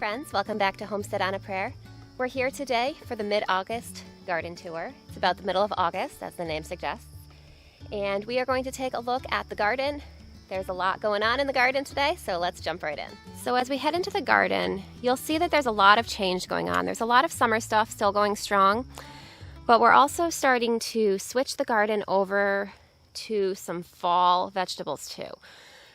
friends, welcome back to Homestead on a Prayer. We're here today for the mid-August garden tour. It's about the middle of August, as the name suggests. And we are going to take a look at the garden. There's a lot going on in the garden today, so let's jump right in. So as we head into the garden, you'll see that there's a lot of change going on. There's a lot of summer stuff still going strong, but we're also starting to switch the garden over to some fall vegetables too.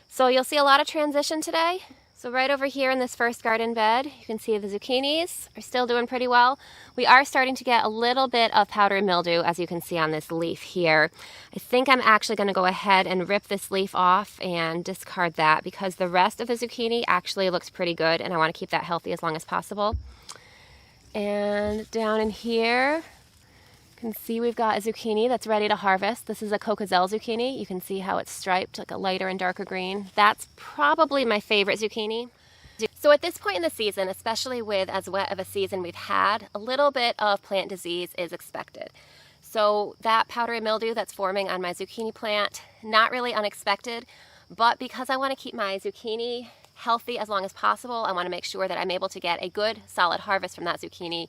So you'll see a lot of transition today. So right over here in this first garden bed, you can see the zucchinis are still doing pretty well. We are starting to get a little bit of powdery mildew, as you can see on this leaf here. I think I'm actually going to go ahead and rip this leaf off and discard that because the rest of the zucchini actually looks pretty good and I want to keep that healthy as long as possible. And down in here, you can see we've got a zucchini that's ready to harvest. This is a Cocozelle zucchini. You can see how it's striped, like a lighter and darker green. That's probably my favorite zucchini. So at this point in the season, especially with as wet of a season we've had, a little bit of plant disease is expected. So that powdery mildew that's forming on my zucchini plant, not really unexpected, but because I want to keep my zucchini healthy as long as possible, I want to make sure that I'm able to get a good solid harvest from that zucchini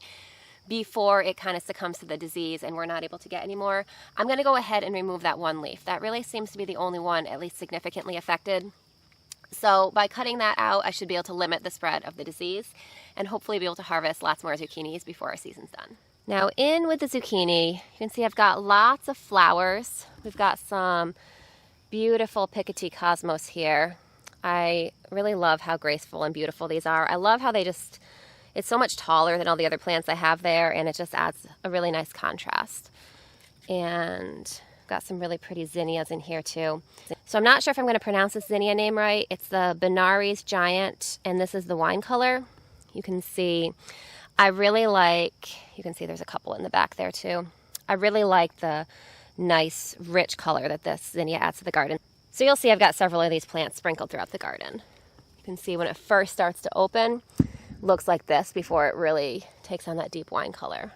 before it kind of succumbs to the disease and we're not able to get any more. I'm going to go ahead and remove that one leaf. That really seems to be the only one at least significantly affected. So by cutting that out, I should be able to limit the spread of the disease and hopefully be able to harvest lots more zucchinis before our season's done. Now in with the zucchini, you can see I've got lots of flowers. We've got some beautiful Picotee Cosmos here. I really love how graceful and beautiful these are. I love how it's so much taller than all the other plants I have there, and it just adds a really nice contrast. And got some really pretty zinnias in here too. So I'm not sure if I'm going to pronounce this zinnia name right. It's the Benares Giant, and this is the wine color. You can see, you can see there's a couple in the back there too. I really like the nice, rich color that this zinnia adds to the garden. So you'll see I've got several of these plants sprinkled throughout the garden. You can see when it first starts to open, looks like this before it really takes on that deep wine color.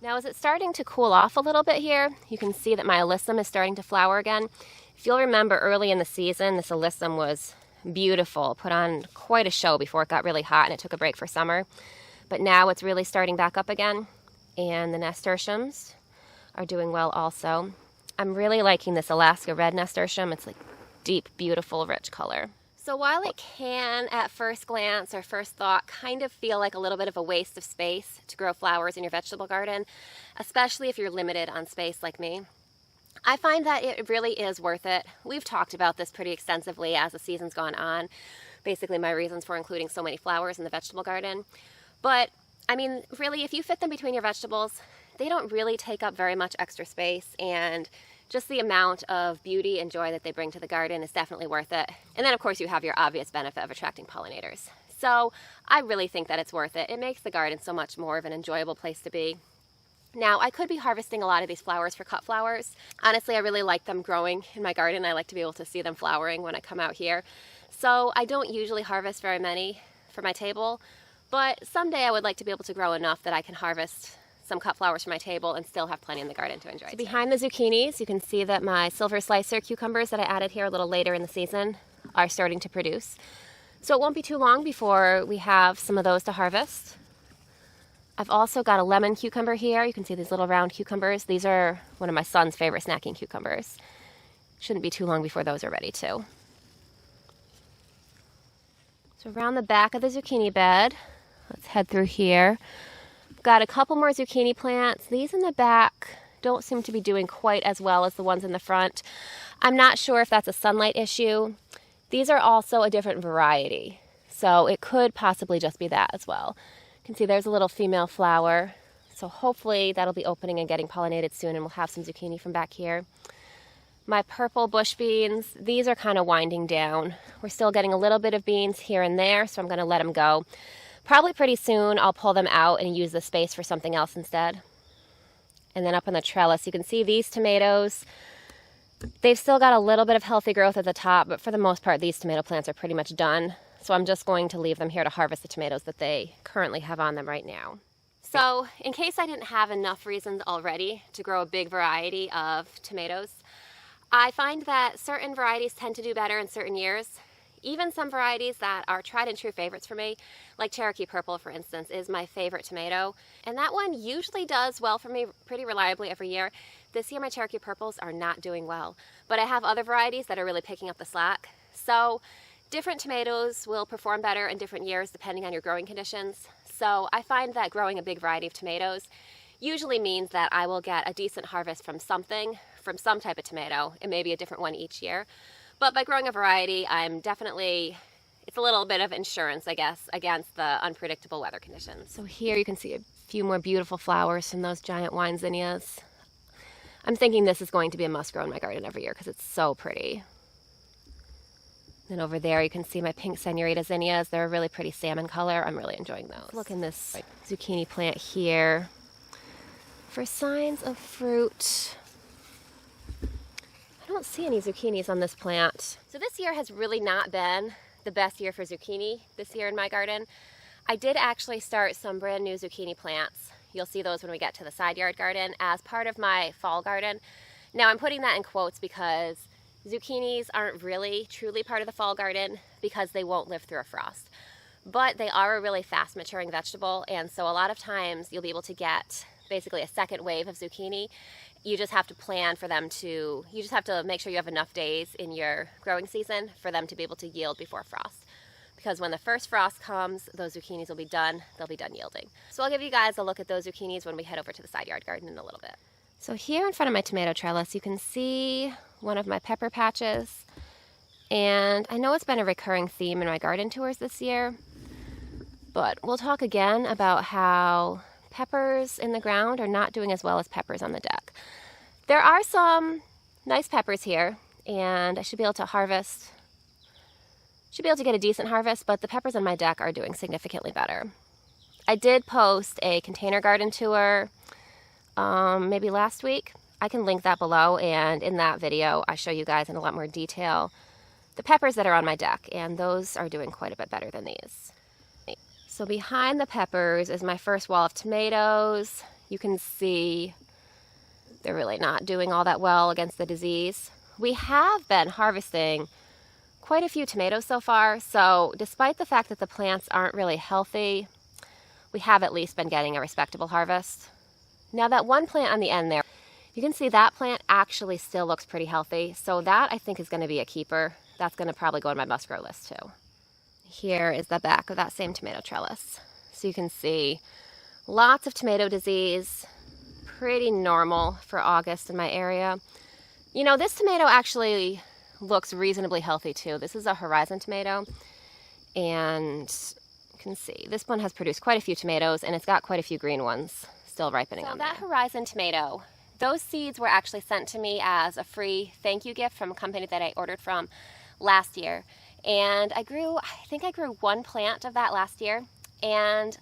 Now as it's starting to cool off a little bit here, you can see that my alyssum is starting to flower again. If you'll remember early in the season, this alyssum was beautiful, put on quite a show before it got really hot and it took a break for summer. But now it's really starting back up again, and the nasturtiums are doing well also. I'm really liking this Alaska red nasturtium. It's like deep, beautiful, rich color. So while it can, at first glance or first thought, kind of feel like a little bit of a waste of space to grow flowers in your vegetable garden, especially if you're limited on space like me, I find that it really is worth it. We've talked about this pretty extensively as the season's gone on, basically my reasons for including so many flowers in the vegetable garden. But, I mean, really, if you fit them between your vegetables, they don't really take up very much extra space, and just the amount of beauty and joy that they bring to the garden is definitely worth it. And then of course you have your obvious benefit of attracting pollinators. So I really think that it's worth it. It makes the garden so much more of an enjoyable place to be. Now I could be harvesting a lot of these flowers for cut flowers. Honestly, I really like them growing in my garden. I like to be able to see them flowering when I come out here. So I don't usually harvest very many for my table, but someday I would like to be able to grow enough that I can harvest some cut flowers for my table and still have plenty in the garden to enjoy. So behind the zucchinis, you can see that my silver slicer cucumbers that I added here a little later in the season are starting to produce. So it won't be too long before we have some of those to harvest. I've also got a lemon cucumber here. You can see these little round cucumbers. These are one of my son's favorite snacking cucumbers. Shouldn't be too long before those are ready too. So around the back of the zucchini bed, let's head through here. Got a couple more zucchini plants. These in the back don't seem to be doing quite as well as the ones in the front. I'm not sure if that's a sunlight issue. These are also a different variety, so it could possibly just be that as well. You can see there's a little female flower, so hopefully that'll be opening and getting pollinated soon and we'll have some zucchini from back here. My purple bush beans, these are kind of winding down. We're still getting a little bit of beans here and there, so I'm going to let them go. Probably pretty soon I'll pull them out and use the space for something else instead. And then up on the trellis, you can see these tomatoes. They've still got a little bit of healthy growth at the top, but for the most part, these tomato plants are pretty much done. So I'm just going to leave them here to harvest the tomatoes that they currently have on them right now. So in case I didn't have enough reasons already to grow a big variety of tomatoes, I find that certain varieties tend to do better in certain years. Even some varieties that are tried and true favorites for me, like Cherokee Purple, for instance, is my favorite tomato. And that one usually does well for me pretty reliably every year. This year my Cherokee Purples are not doing well, but I have other varieties that are really picking up the slack. So different tomatoes will perform better in different years depending on your growing conditions. So I find that growing a big variety of tomatoes usually means that I will get a decent harvest from some type of tomato. It may be a different one each year. But by growing a variety, it's a little bit of insurance, I guess, against the unpredictable weather conditions. So here you can see a few more beautiful flowers from those giant wine zinnias. I'm thinking this is going to be a must grow in my garden every year because it's so pretty. And over there you can see my pink senorita zinnias. They're a really pretty salmon color. I'm really enjoying those. Look in this zucchini plant here for signs of fruit. I don't see any zucchinis on this plant. So this year has really not been the best year for zucchini this year in my garden. I did actually start some brand new zucchini plants. You'll see those when we get to the side yard garden as part of my fall garden. Now I'm putting that in quotes because zucchinis aren't really truly part of the fall garden because they won't live through a frost. But they are a really fast maturing vegetable, and so a lot of times you'll be able to get basically a second wave of zucchini. You just have to plan for them to, you just have to make sure you have enough days in your growing season for them to be able to yield before frost. Because when the first frost comes, those zucchinis will be done, they'll be done yielding. So I'll give you guys a look at those zucchinis when we head over to the side yard garden in a little bit. So here in front of my tomato trellis, you can see one of my pepper patches. And I know it's been a recurring theme in my garden tours this year, but we'll talk again about how peppers in the ground are not doing as well as peppers on the deck. There are some nice peppers here, and I should be able to get a decent harvest, but the peppers on my deck are doing significantly better. I did post a container garden tour maybe last week. I can link that below, and in that video I show you guys in a lot more detail the peppers that are on my deck, and those are doing quite a bit better than these. So behind the peppers is my first wall of tomatoes. You can see they're really not doing all that well against the disease. We have been harvesting quite a few tomatoes so far, so despite the fact that the plants aren't really healthy, we have at least been getting a respectable harvest. Now that one plant on the end there, you can see that plant actually still looks pretty healthy, so that I think is going to be a keeper. That's going to probably go on my must grow list too. Here is the back of that same tomato trellis. So you can see lots of tomato disease, pretty normal for August in my area. You know, this tomato actually looks reasonably healthy too. This is a horizon tomato, and you can see this one has produced quite a few tomatoes, and it's got quite a few green ones still ripening on there. So that horizon tomato, those seeds were actually sent to me as a free thank you gift from a company that I ordered from last year. And I think I grew one plant of that last year, and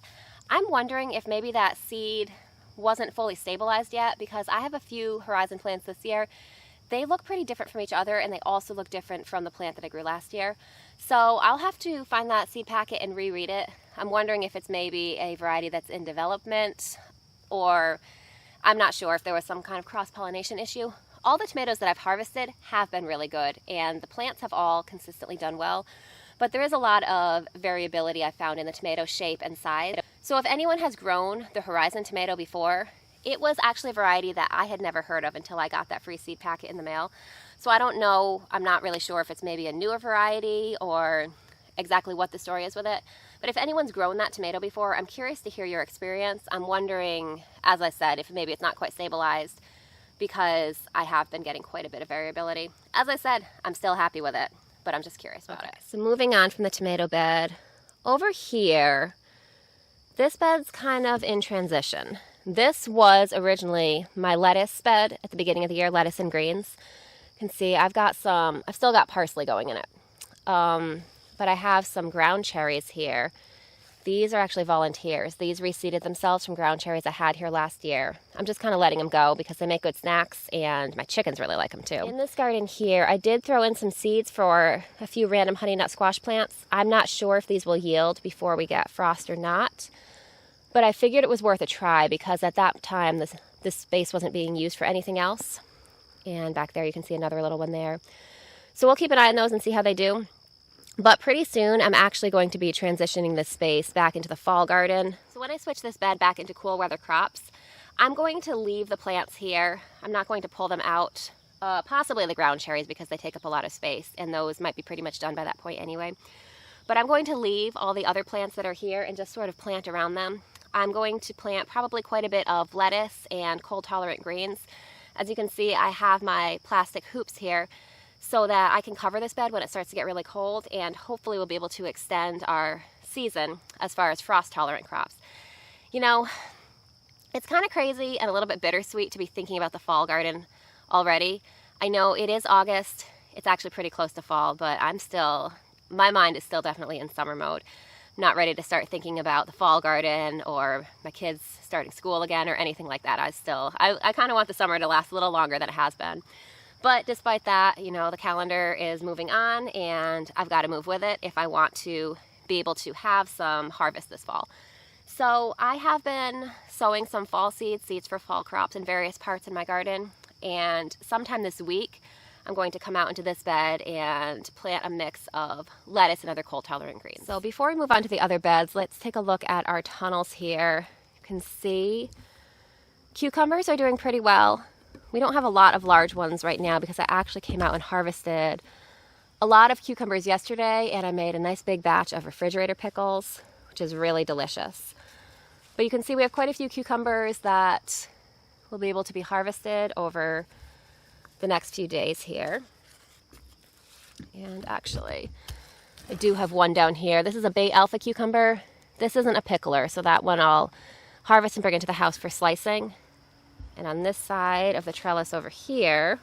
I'm wondering if maybe that seed wasn't fully stabilized yet, because I have a few horizon plants this year. They look pretty different from each other, and they also look different from the plant that I grew last year. So I'll have to find that seed packet and reread it. I'm wondering if it's maybe a variety that's in development, or I'm not sure if there was some kind of cross-pollination issue. All the tomatoes that I've harvested have been really good, and the plants have all consistently done well, but there is a lot of variability I've found in the tomato shape and size. So if anyone has grown the horizon tomato before, it was actually a variety that I had never heard of until I got that free seed packet in the mail. So I don't know, I'm not really sure if it's maybe a newer variety or exactly what the story is with it. But if anyone's grown that tomato before, I'm curious to hear your experience. I'm wondering, as I said, if maybe it's not quite stabilized, because I have been getting quite a bit of variability. As I said, I'm still happy with it, but I'm just curious about it. So moving on from the tomato bed, over here, this bed's kind of in transition. This was originally my lettuce bed at the beginning of the year, lettuce and greens. You can see I've still got parsley going in it. But I have some ground cherries here. These are actually volunteers. These reseeded themselves from ground cherries I had here last year. I'm just kind of letting them go because they make good snacks, and my chickens really like them too. In this garden here, I did throw in some seeds for a few random honey nut squash plants. I'm not sure if these will yield before we get frost or not, but I figured it was worth a try because at that time this space wasn't being used for anything else. And back there you can see another little one there. So we'll keep an eye on those and see how they do. But pretty soon, I'm actually going to be transitioning this space back into the fall garden. So when I switch this bed back into cool weather crops, I'm going to leave the plants here. I'm not going to pull them out, possibly the ground cherries because they take up a lot of space, and those might be pretty much done by that point anyway. But I'm going to leave all the other plants that are here and just sort of plant around them. I'm going to plant probably quite a bit of lettuce and cold-tolerant greens. As you can see, I have my plastic hoops here so that I can cover this bed when it starts to get really cold, and hopefully we'll be able to extend our season as far as frost-tolerant crops. You know, it's kind of crazy and a little bit bittersweet to be thinking about the fall garden already. I know it is August, it's actually pretty close to fall, but my mind is still definitely in summer mode. I'm not ready to start thinking about the fall garden or my kids starting school again or anything like that. I kind of want the summer to last a little longer than it has been. But despite that, you know, the calendar is moving on and I've got to move with it if I want to be able to have some harvest this fall. So I have been sowing some fall seeds for fall crops in various parts in my garden, and sometime this week I'm going to come out into this bed and plant a mix of lettuce and other cold-tolerant greens. So before we move on to the other beds, let's take a look at our tunnels here. You can see cucumbers are doing pretty well. We don't have a lot of large ones right now because I actually came out and harvested a lot of cucumbers yesterday, and I made a nice big batch of refrigerator pickles, which is really delicious. But you can see we have quite a few cucumbers that will be able to be harvested over the next few days here. And actually, I do have one down here. This is a Bay Alpha cucumber. This isn't a pickler, so that one I'll harvest and bring into the house for slicing. And on this side of the trellis over here,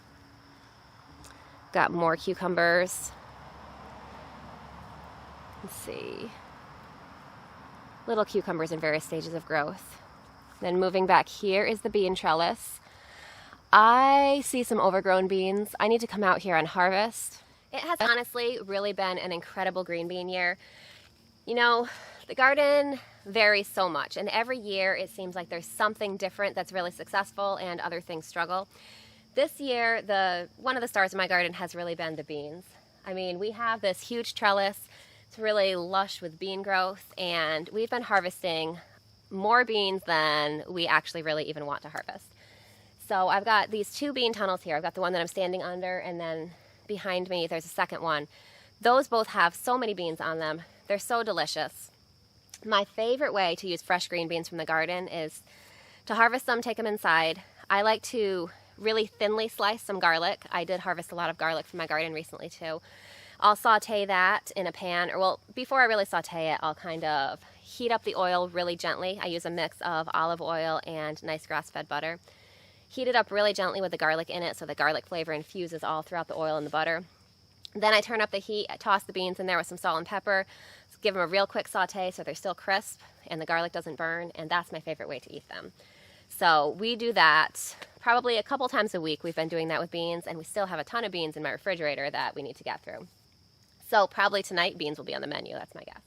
got more cucumbers. Let's see. Little cucumbers in various stages of growth. Then moving back here is the bean trellis. I see some overgrown beans. I need to come out here and harvest. It has honestly really been an incredible green bean year. You know, the garden varies so much, and every year it seems like there's something different that's really successful and other things struggle. This year, one of the stars of my garden has really been the beans. I mean, we have this huge trellis. It's really lush with bean growth, and we've been harvesting more beans than we actually really even want to harvest. So I've got these two bean tunnels here. I've got the one that I'm standing under, and then behind me there's a second one. Those both have so many beans on them. They're so delicious. My favorite way to use fresh green beans from the garden is to harvest them, take them inside. I like to really thinly slice some garlic. I did harvest a lot of garlic from my garden recently too. I'll saute that in a pan, or well, before I really saute it, I'll kind of heat up the oil really gently. I use a mix of olive oil and nice grass-fed butter. Heat it up really gently with the garlic in it so the garlic flavor infuses all throughout the oil and the butter. Then I turn up the heat, I toss the beans in there with some salt and pepper, give them a real quick saute so they're still crisp and the garlic doesn't burn, and that's my favorite way to eat them. So we do that probably a couple times a week. We've been doing that with beans, and we still have a ton of beans in my refrigerator that we need to get through. So probably tonight beans will be on the menu, that's my guess.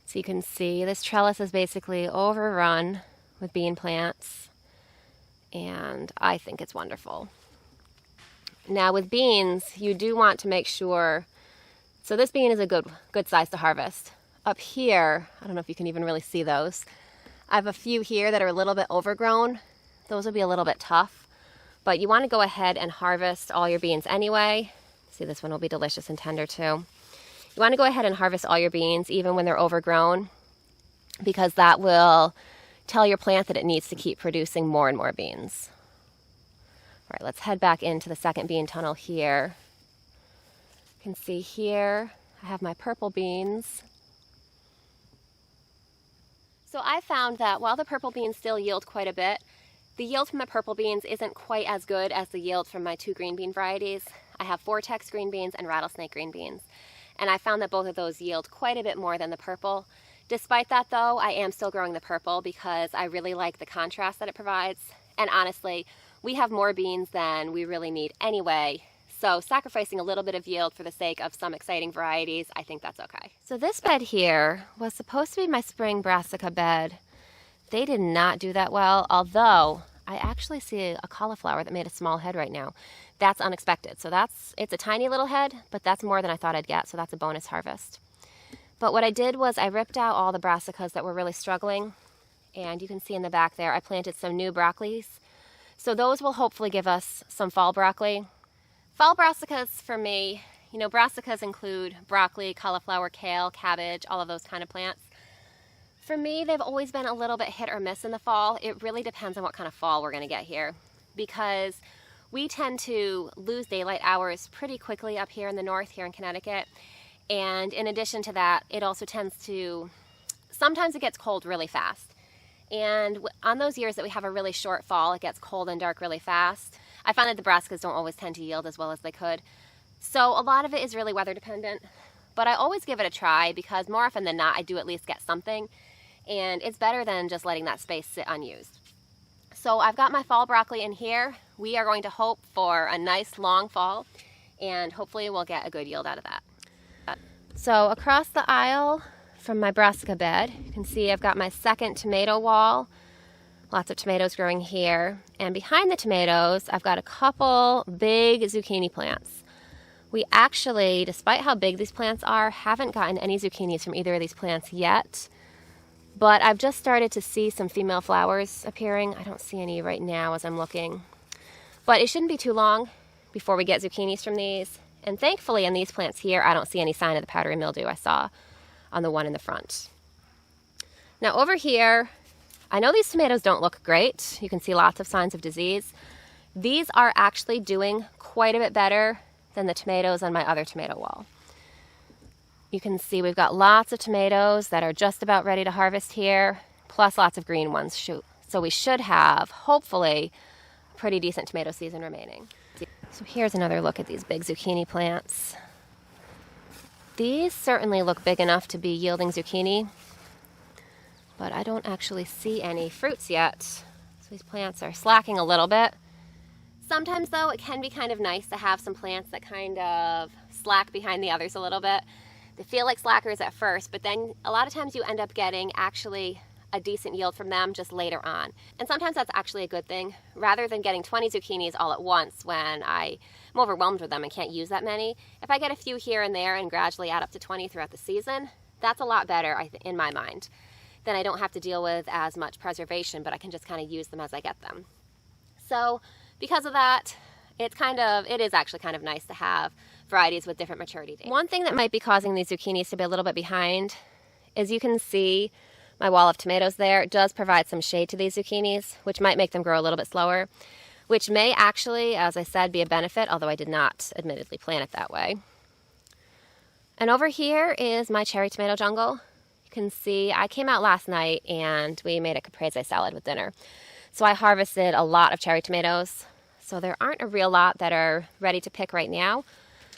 So you can see this trellis is basically overrun with bean plants, and I think it's wonderful. Now with beans, you do want to make sure, so this bean is a good size to harvest. Up here, I don't know if you can even really see those. I have a few here that are a little bit overgrown. Those will be a little bit tough, but you want to go ahead and harvest all your beans anyway. See, this one will be delicious and tender too. You want to go ahead and harvest all your beans even when they're overgrown, because that will tell your plant that it needs to keep producing more and more beans. All right, let's head back into the second bean tunnel here. You can see here, I have my purple beans. So I found that while the purple beans still yield quite a bit, the yield from the purple beans isn't quite as good as the yield from my two green bean varieties. I have Vortex green beans and Rattlesnake green beans, and I found that both of those yield quite a bit more than the purple. Despite that though, I am still growing the purple because I really like the contrast that it provides, and honestly, we have more beans than we really need anyway, so sacrificing a little bit of yield for the sake of some exciting varieties, I think that's okay. So this bed here was supposed to be my spring brassica bed. They did not do that well, although I actually see a cauliflower that made a small head right now. that's unexpected. So it's a tiny little head, but that's more than I thought I'd get, so that's a bonus harvest. But what I did was I ripped out all the brassicas that were really struggling, and you can see in the back there I planted some new broccolis. So those will hopefully give us some fall broccoli. Fall brassicas for me, you know, brassicas include broccoli, cauliflower, kale, cabbage, all of those kind of plants. For me, they've always been a little bit hit or miss in the fall. It really depends on what kind of fall we're going to get here, because we tend to lose daylight hours pretty quickly up here in the north, here in Connecticut. And in addition to that, it also tends to, sometimes it gets cold really fast. And on those years that we have a really short fall, it gets cold and dark really fast. I find that the brassicas don't always tend to yield as well as they could. So a lot of it is really weather dependent, but I always give it a try because more often than not, I do at least get something. And it's better than just letting that space sit unused. So I've got my fall broccoli in here. We are going to hope for a nice long fall, and hopefully we'll get a good yield out of that. So across the aisle from my brassica bed, you can see I've got my second tomato wall. Lots of tomatoes growing here. And behind the tomatoes, I've got a couple big zucchini plants. We actually, despite how big these plants are, haven't gotten any zucchinis from either of these plants yet. But I've just started to see some female flowers appearing. I don't see any right now as I'm looking. But it shouldn't be too long before we get zucchinis from these. And thankfully in these plants here, I don't see any sign of the powdery mildew I saw on the one in the front. Now over here, I know these tomatoes don't look great. You can see lots of signs of disease. These are actually doing quite a bit better than the tomatoes on my other tomato wall. You can see we've got lots of tomatoes that are just about ready to harvest here, plus lots of green ones. So we should have, hopefully, a pretty decent tomato season remaining. So here's another look at these big zucchini plants. These certainly look big enough to be yielding zucchini, but I don't actually see any fruits yet. So these plants are slacking a little bit. Sometimes though, it can be kind of nice to have some plants that kind of slack behind the others a little bit. They feel like slackers at first, but then a lot of times you end up getting actually a decent yield from them just later on. And sometimes that's actually a good thing. Rather than getting 20 zucchinis all at once when I'm overwhelmed with them and can't use that many, if I get a few here and there and gradually add up to 20 throughout the season, that's a lot better in my mind. Then I don't have to deal with as much preservation, but I can just kind of use them as I get them. So because of that, it is actually kind of nice to have varieties with different maturity dates. One thing that might be causing these zucchinis to be a little bit behind is you can see my wall of tomatoes there. It does provide some shade to these zucchinis, which might make them grow a little bit slower, which may actually, as I said, be a benefit, although I did not admittedly plant it that way. And over here is my cherry tomato jungle. You can see I came out last night and we made a caprese salad with dinner. So I harvested a lot of cherry tomatoes. So there aren't a real lot that are ready to pick right now,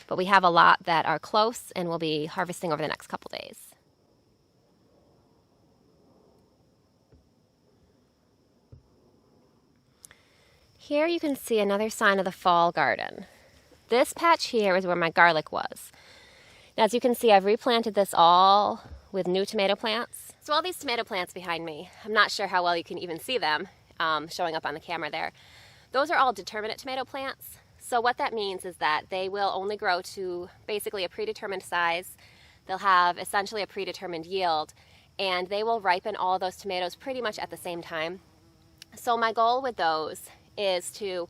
but we have a lot that are close and we'll be harvesting over the next couple days. Here you can see another sign of the fall garden. This patch here is where my garlic was. Now, as you can see, I've replanted this all with new tomato plants. So all these tomato plants behind me, I'm not sure how well you can even see them showing up on the camera there. Those are all determinate tomato plants. So what that means is that they will only grow to basically a predetermined size. They'll have essentially a predetermined yield, and they will ripen all of those tomatoes pretty much at the same time. So my goal with those is to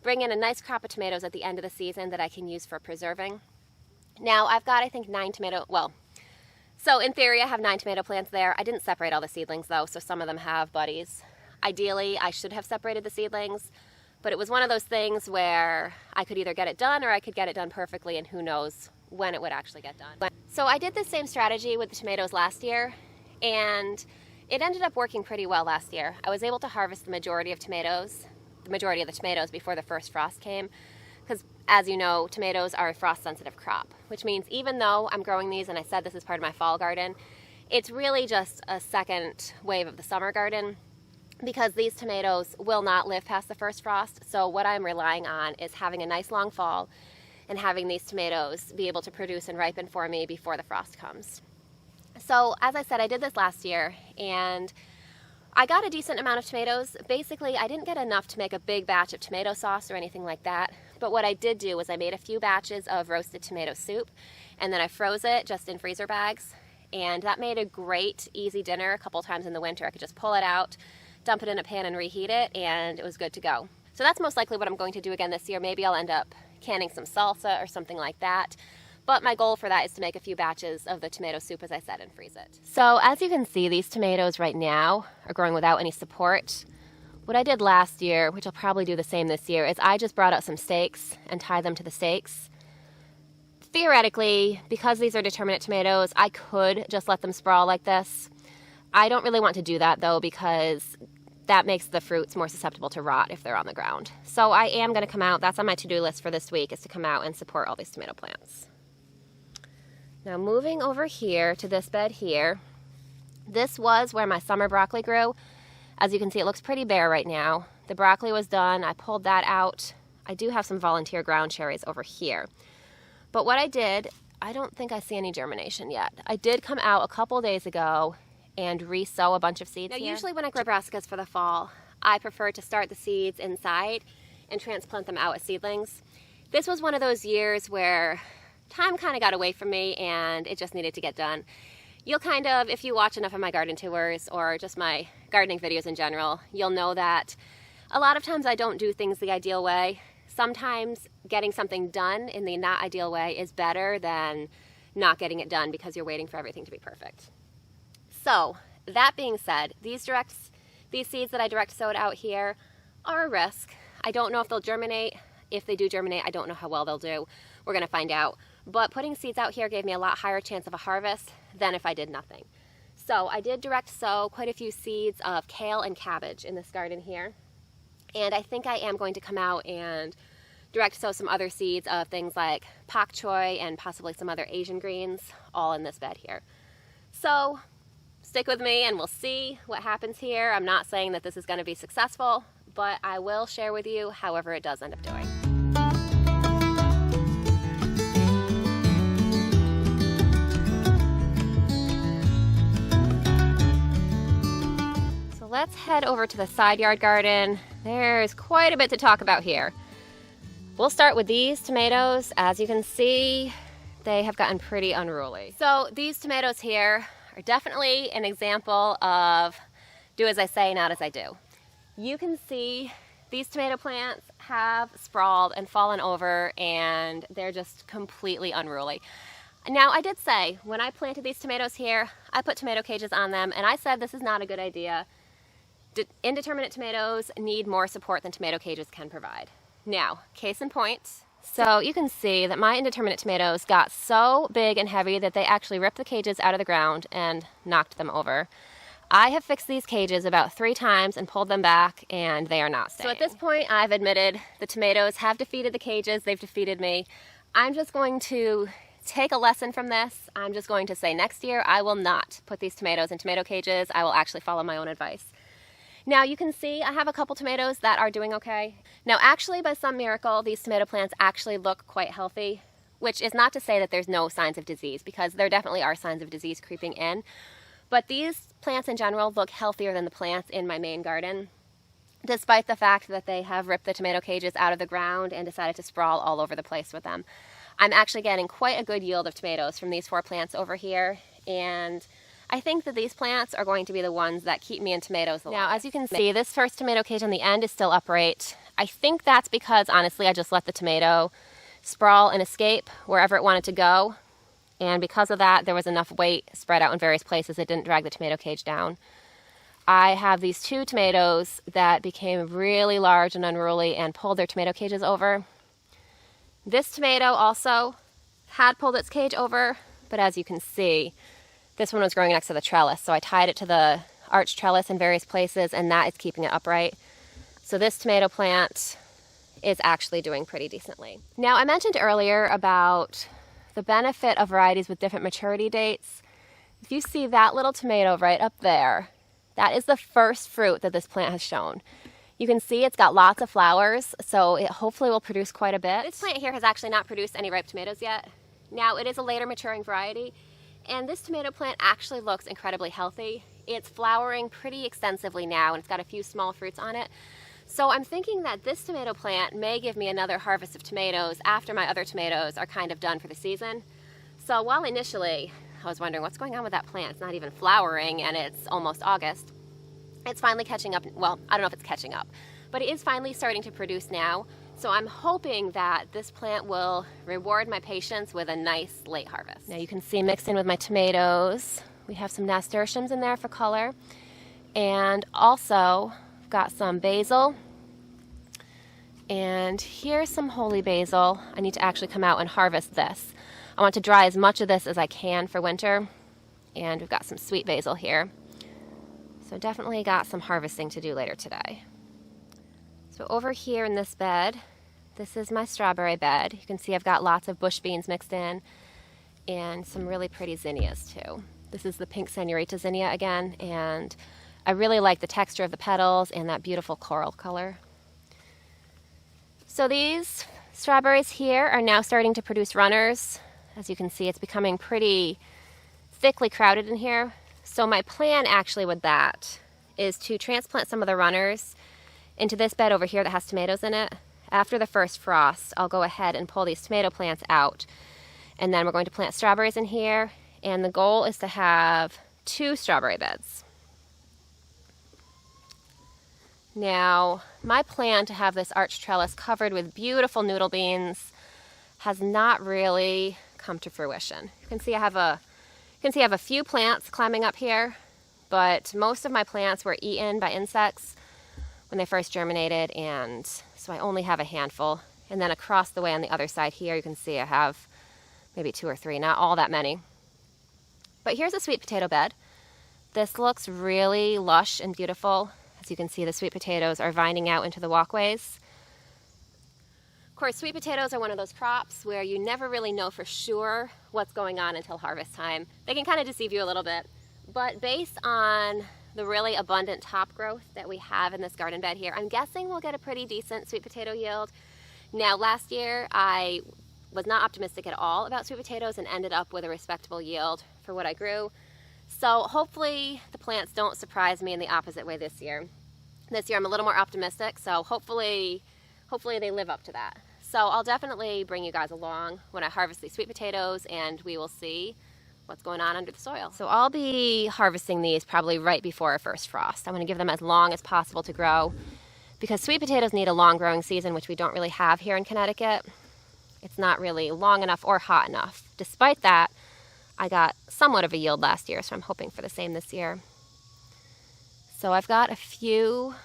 bring in a nice crop of tomatoes at the end of the season that I can use for preserving. Now I've got, I think, so in theory I have 9 tomato plants there. I didn't separate all the seedlings though, so some of them have buddies. Ideally, I should have separated the seedlings, but it was one of those things where I could either get it done or I could get it done perfectly, and who knows when it would actually get done. So I did the same strategy with the tomatoes last year, and it ended up working pretty well last year. I was able to harvest the majority of the tomatoes before the first frost came, because as you know, tomatoes are a frost-sensitive crop, which means even though I'm growing these, and I said this is part of my fall garden, it's really just a second wave of the summer garden, because these tomatoes will not live past the first frost. So what I'm relying on is having a nice long fall and having these tomatoes be able to produce and ripen for me before the frost comes. So as I said, I did this last year, and I got a decent amount of tomatoes. Basically, I didn't get enough to make a big batch of tomato sauce or anything like that, but what I did do was I made a few batches of roasted tomato soup, and then I froze it just in freezer bags, and that made a great, easy dinner. A couple times in the winter I could just pull it out, dump it in a pan and reheat it, and it was good to go. So that's most likely what I'm going to do again this year. Maybe I'll end up canning some salsa or something like that. But my goal for that is to make a few batches of the tomato soup, as I said, and freeze it. So as you can see, these tomatoes right now are growing without any support. What I did last year, which I'll probably do the same this year, is I just brought out some stakes and tied them to the stakes. Theoretically, because these are determinate tomatoes, I could just let them sprawl like this. I don't really want to do that though, because that makes the fruits more susceptible to rot if they're on the ground. So I am going to come out, that's on my to-do list for this week, is to come out and support all these tomato plants. Now moving over here to this bed here, this was where my summer broccoli grew. As you can see, it looks pretty bare right now. The broccoli was done, I pulled that out. I do have some volunteer ground cherries over here. But what I did, I don't think I see any germination yet. I did come out a couple days ago and re-sow a bunch of seeds here. Usually when I grow brassicas for the fall, I prefer to start the seeds inside and transplant them out as seedlings. This was one of those years where time kind of got away from me and it just needed to get done. You'll kind of, if you watch enough of my garden tours or just my gardening videos in general, you'll know that a lot of times I don't do things the ideal way. Sometimes getting something done in the not ideal way is better than not getting it done because you're waiting for everything to be perfect. So that being said, these seeds that I direct sowed out here are a risk. I don't know if they'll germinate. If they do germinate, I don't know how well they'll do. We're going to find out. But putting seeds out here gave me a lot higher chance of a harvest than if I did nothing. So I did direct sow quite a few seeds of kale and cabbage in this garden here. And I think I am going to come out and direct sow some other seeds of things like pak choi and possibly some other Asian greens all in this bed here. So stick with me and we'll see what happens here. I'm not saying that this is going to be successful, but I will share with you however it does end up doing. So let's head over to the side yard garden. There's quite a bit to talk about here. We'll start with these tomatoes. As you can see, they have gotten pretty unruly. So these tomatoes here are definitely an example of do as I say, not as I do. You can see these tomato plants have sprawled and fallen over and they're just completely unruly. Now I did say when I planted these tomatoes here, I put tomato cages on them and I said this is not a good idea. Indeterminate tomatoes need more support than tomato cages can provide. Now, case in point, so you can see that my indeterminate tomatoes got so big and heavy that they actually ripped the cages out of the ground and knocked them over. I have fixed these cages about 3 times and pulled them back and they are not staying. So at this point I've admitted the tomatoes have defeated the cages, they've defeated me. I'm just going to take a lesson from this. I'm just going to say next year I will not put these tomatoes in tomato cages. I will actually follow my own advice. Now you can see I have a couple tomatoes that are doing okay. Now actually by some miracle these tomato plants actually look quite healthy, which is not to say that there's no signs of disease because there definitely are signs of disease creeping in. But these plants in general look healthier than the plants in my main garden, despite the fact that they have ripped the tomato cages out of the ground and decided to sprawl all over the place with them. I'm actually getting quite a good yield of tomatoes from these 4 plants over here, and I think that these plants are going to be the ones that keep me in tomatoes the longest. Now, as you can see, this first tomato cage on the end is still upright. I think that's because, honestly, I just let the tomato sprawl and escape wherever it wanted to go. And because of that, there was enough weight spread out in various places it didn't drag the tomato cage down. I have these 2 tomatoes that became really large and unruly and pulled their tomato cages over. This tomato also had pulled its cage over, but as you can see, this one was growing next to the trellis, so I tied it to the arch trellis in various places, and that is keeping it upright. So this tomato plant is actually doing pretty decently. Now, I mentioned earlier about the benefit of varieties with different maturity dates. If you see that little tomato right up there, that is the first fruit that this plant has shown. You can see it's got lots of flowers, so it hopefully will produce quite a bit. This plant here has actually not produced any ripe tomatoes yet. Now, it is a later maturing variety, and this tomato plant actually looks incredibly healthy. It's flowering pretty extensively now, and it's got a few small fruits on it. So I'm thinking that this tomato plant may give me another harvest of tomatoes after my other tomatoes are kind of done for the season. So while initially I was wondering what's going on with that plant, it's not even flowering and it's almost August, it's finally catching up. Well, I don't know if it's catching up, but it is finally starting to produce now. So I'm hoping that this plant will reward my patience with a nice late harvest. Now you can see mixed in with my tomatoes, we have some nasturtiums in there for color, and also got some basil. And here's some holy basil. I need to actually come out and harvest this. I want to dry as much of this as I can for winter. And we've got some sweet basil here. So definitely got some harvesting to do later today. So over here in this bed, this is my strawberry bed. You can see I've got lots of bush beans mixed in and some really pretty zinnias too. This is the pink senorita zinnia again, and I really like the texture of the petals and that beautiful coral color. So these strawberries here are now starting to produce runners. As you can see, it's becoming pretty thickly crowded in here. So my plan actually with that is to transplant some of the runners into this bed over here that has tomatoes in it. After the first frost, I'll go ahead and pull these tomato plants out. And then we're going to plant strawberries in here. And the goal is to have 2 strawberry beds. Now, my plan to have this arch trellis covered with beautiful noodle beans has not really come to fruition. You can see I have a few plants climbing up here, but most of my plants were eaten by insects when they first germinated, and so I only have a handful. And then across the way on the other side here, you can see I have maybe 2 or 3, not all that many. But here's a sweet potato bed. This looks really lush and beautiful. As you can see, the sweet potatoes are vining out into the walkways. Of course, sweet potatoes are one of those crops where you never really know for sure what's going on until harvest time. They can kind of deceive you a little bit, but based on the really abundant top growth that we have in this garden bed here, I'm guessing we'll get a pretty decent sweet potato yield. Now, last year I was not optimistic at all about sweet potatoes and ended up with a respectable yield for what I grew. So hopefully the plants don't surprise me in the opposite way this year. This year I'm a little more optimistic, so hopefully they live up to that. So I'll definitely bring you guys along when I harvest these sweet potatoes, and we will see what's going on under the soil. So I'll be harvesting these probably right before our first frost. I want to give them as long as possible to grow because sweet potatoes need a long growing season, which we don't really have here in Connecticut. It's not really long enough or hot enough. Despite that, I got somewhat of a yield last year, so I'm hoping for the same this year. So I've got a few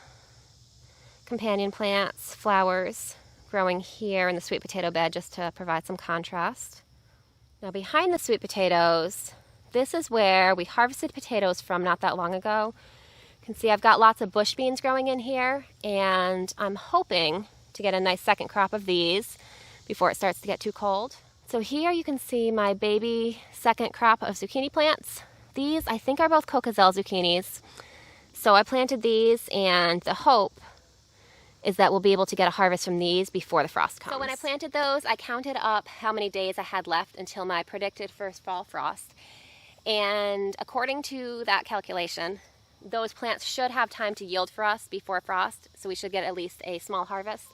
companion plants, flowers, growing here in the sweet potato bed just to provide some contrast. Now behind the sweet potatoes, this is where we harvested potatoes from not that long ago. You can see I've got lots of bush beans growing in here, and I'm hoping to get a nice second crop of these before it starts to get too cold. So here you can see my baby second crop of zucchini plants. These I think are both Cocozelle zucchinis. So I planted these, and the hope is that we'll be able to get a harvest from these before the frost comes. So when I planted those, I counted up how many days I had left until my predicted first fall frost. And according to that calculation, those plants should have time to yield for us before frost, so we should get at least a small harvest.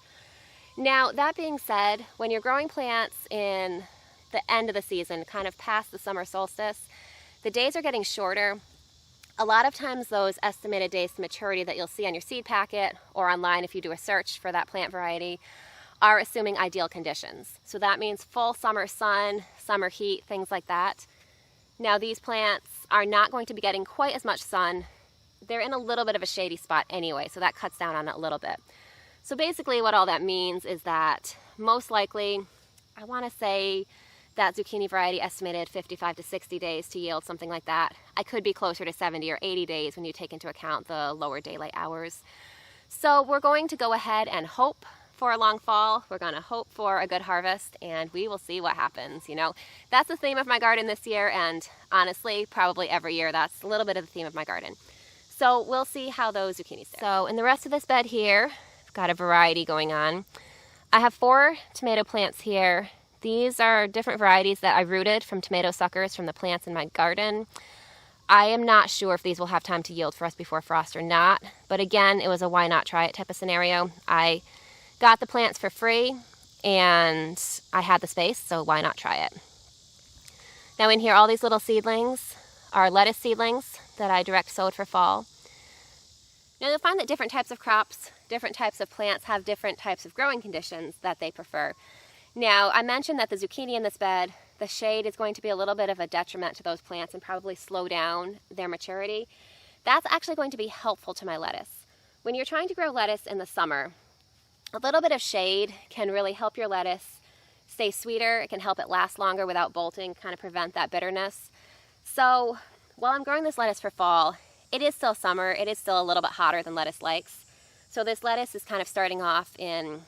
Now, that being said, when you're growing plants in the end of the season, kind of past the summer solstice, the days are getting shorter. A lot of times those estimated days to maturity that you'll see on your seed packet or online if you do a search for that plant variety are assuming ideal conditions. So that means full summer sun, summer heat, things like that. Now these plants are not going to be getting quite as much sun. They're in a little bit of a shady spot anyway, so that cuts down on it a little bit. So basically what all that means is that most likely, I want to say that zucchini variety estimated 55 to 60 days to yield, something like that. I could be closer to 70 or 80 days when you take into account the lower daylight hours. So we're going to go ahead and hope for a long fall. We're going to hope for a good harvest, and we will see what happens. You know, that's the theme of my garden this year, and honestly, probably every year that's a little bit of the theme of my garden. So we'll see how those zucchinis do. So in the rest of this bed here, I've got a variety going on. I have 4 tomato plants here. These are different varieties that I rooted from tomato suckers from the plants in my garden. I am not sure if these will have time to yield for us before frost or not, but again, it was a why not try it type of scenario. I got the plants for free and I had the space, so why not try it? Now in here, all these little seedlings are lettuce seedlings that I direct sowed for fall. Now you'll find that different types of crops, different types of plants have different types of growing conditions that they prefer. Now I mentioned that the zucchini in this bed, the shade is going to be a little bit of a detriment to those plants and probably slow down their maturity. That's actually going to be helpful to my lettuce. When you're trying to grow lettuce in the summer, a little bit of shade can really help your lettuce stay sweeter. It can help it last longer without bolting, kind of prevent that bitterness. So while I'm growing this lettuce for fall, it is still summer. It is still a little bit hotter than lettuce likes. So this lettuce is kind of starting off in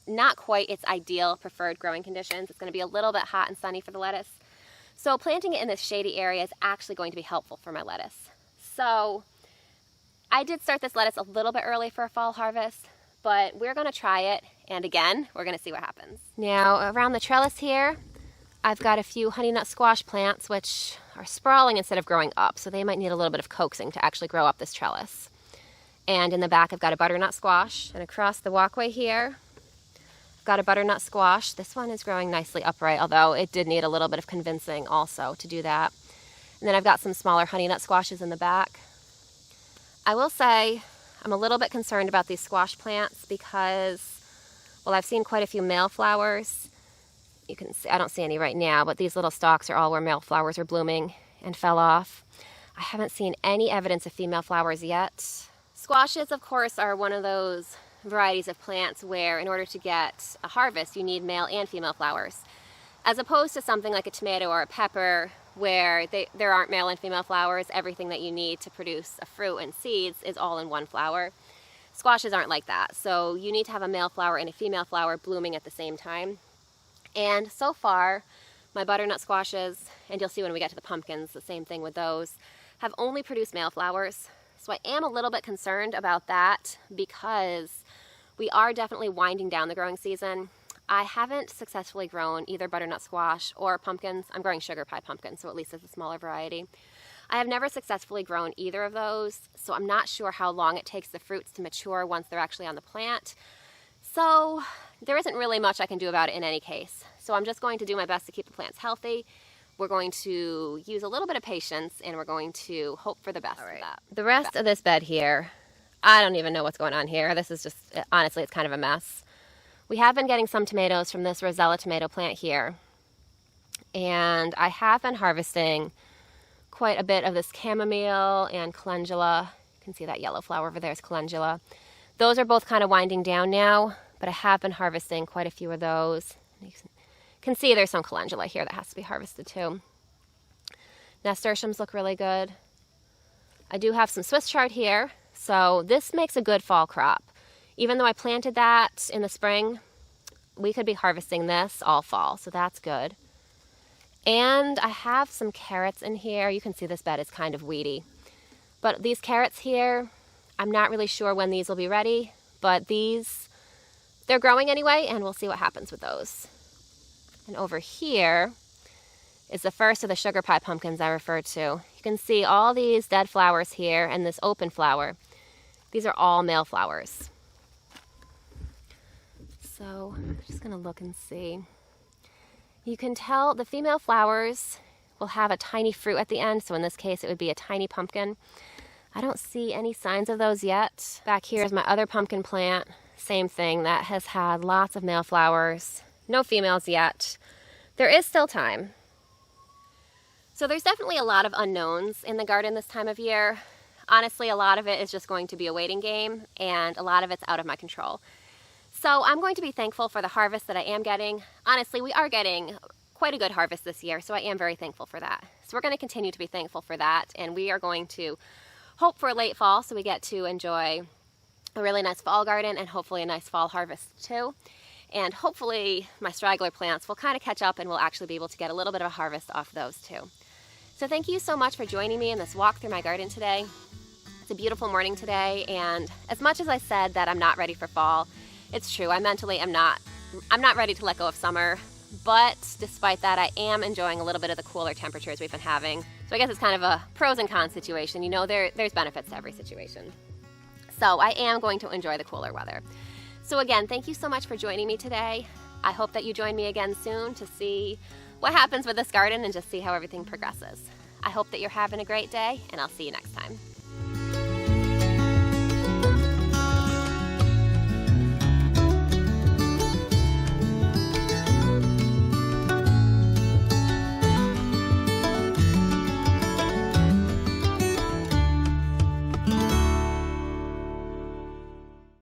not quite its ideal preferred growing conditions. It's going to be a little bit hot and sunny for the lettuce. So planting it in this shady area is actually going to be helpful for my lettuce. So I did start this lettuce a little bit early for a fall harvest, but we're going to try it. And again, we're going to see what happens. Now around the trellis here, I've got a few honey nut squash plants which are sprawling instead of growing up. So they might need a little bit of coaxing to actually grow up this trellis. And in the back, I've got a butternut squash. And across the walkway here, got a butternut squash. This one is growing nicely upright, although it did need a little bit of convincing also to do that. And then I've got some smaller honey nut squashes in the back. I will say I'm a little bit concerned about these squash plants because, well, I've seen quite a few male flowers. You can see, I don't see any right now, but these little stalks are all where male flowers are blooming and fell off. I haven't seen any evidence of female flowers yet. Squashes, of course, are one of those varieties of plants where in order to get a harvest you need male and female flowers, as opposed to something like a tomato or a pepper where there aren't male and female flowers. Everything that you need to produce a fruit and seeds is all in one flower. Squashes aren't like that, so you need to have a male flower and a female flower blooming at the same time. And so far my butternut squashes, and you'll see when we get to the pumpkins the same thing with those, have only produced male flowers. So I am a little bit concerned about that because we are definitely winding down the growing season. I haven't successfully grown either butternut squash or pumpkins. I'm growing sugar pie pumpkins, so at least it's a smaller variety. I have never successfully grown either of those, so I'm not sure how long it takes the fruits to mature once they're actually on the plant. So there isn't really much I can do about it in any case. So I'm just going to do my best to keep the plants healthy. We're going to use a little bit of patience and we're going to hope for the best for that. The rest of this bed here, I don't even know what's going on here. This is just, honestly, it's kind of a mess. We have been getting some tomatoes from this Rosella tomato plant here. And I have been harvesting quite a bit of this chamomile and calendula. You can see that yellow flower over there is calendula. Those are both kind of winding down now, but I have been harvesting quite a few of those. You can see there's some calendula here that has to be harvested too. Nasturtiums look really good. I do have some Swiss chard here, so this makes a good fall crop. Even though I planted that in the spring, we could be harvesting this all fall, so that's good. And I have some carrots in here. You can see this bed is kind of weedy. But these carrots here, I'm not really sure when these will be ready, but they're growing anyway, and we'll see what happens with those. And over here is the first of the sugar pie pumpkins I referred to. You can see all these dead flowers here and this open flower. These are all male flowers. So I'm just going to look and see. You can tell the female flowers will have a tiny fruit at the end, so in this case it would be a tiny pumpkin. I don't see any signs of those yet. Back here is my other pumpkin plant. Same thing, that has had lots of male flowers. No females yet. There is still time. So there's definitely a lot of unknowns in the garden this time of year. Honestly, a lot of it is just going to be a waiting game, and a lot of it's out of my control. So I'm going to be thankful for the harvest that I am getting. Honestly, we are getting quite a good harvest this year, so I am very thankful for that. So we're going to continue to be thankful for that, and we are going to hope for a late fall so we get to enjoy a really nice fall garden and hopefully a nice fall harvest too. And hopefully my straggler plants will kind of catch up and we'll actually be able to get a little bit of a harvest off those too. So thank you so much for joining me in this walk through my garden today. It's a beautiful morning today, and as much as I said that I'm not ready for fall, it's true. I mentally am not ready to let go of summer. but despite that, I am enjoying a little bit of the cooler temperatures we've been having. So I guess it's kind of a pros and cons situation. You know, there's benefits to every situation. So I am going to enjoy the cooler weather. So again, thank you so much for joining me today. I hope that you join me again soon to see what happens with this garden and just see how everything progresses. I hope that you're having a great day, and I'll see you next time.